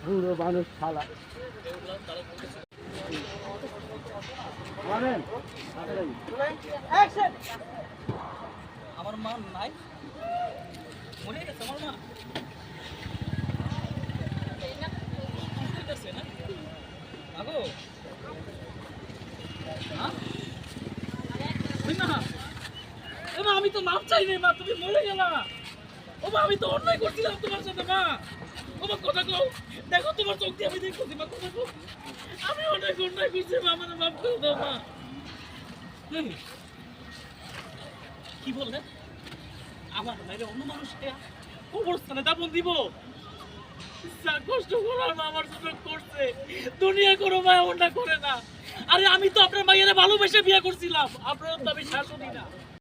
পুরো মানুষ খালা আমার মা নাই, মরে গেছে আমার মা। আমি তো মাপ চাই নাই মা, তুমি মরে গেলা। ও মা আমি তো অন্যায় করছিলাম তোমার সাথে মা। ও মা কথা কও, দেখো তোমার চোখ দিয়ে আমি দেখছি মা, কথা কও। আমি অনেক অন্যায় করছি মা, আমার মাপ করে দাও মা। কি বললেন? আমার বাইরে অন্য মানুষকে কবরস্থানে দাপন দিব? যা কষ্ট করার মা আমার জন্য করছে, দুনিয়া কোনো মা অন্যায় করে না। আরে আমি তো আপনার মায়ের ভালোবেসে বিয়ে করছিলাম, আপনার তো আমি শাশুড়ি না।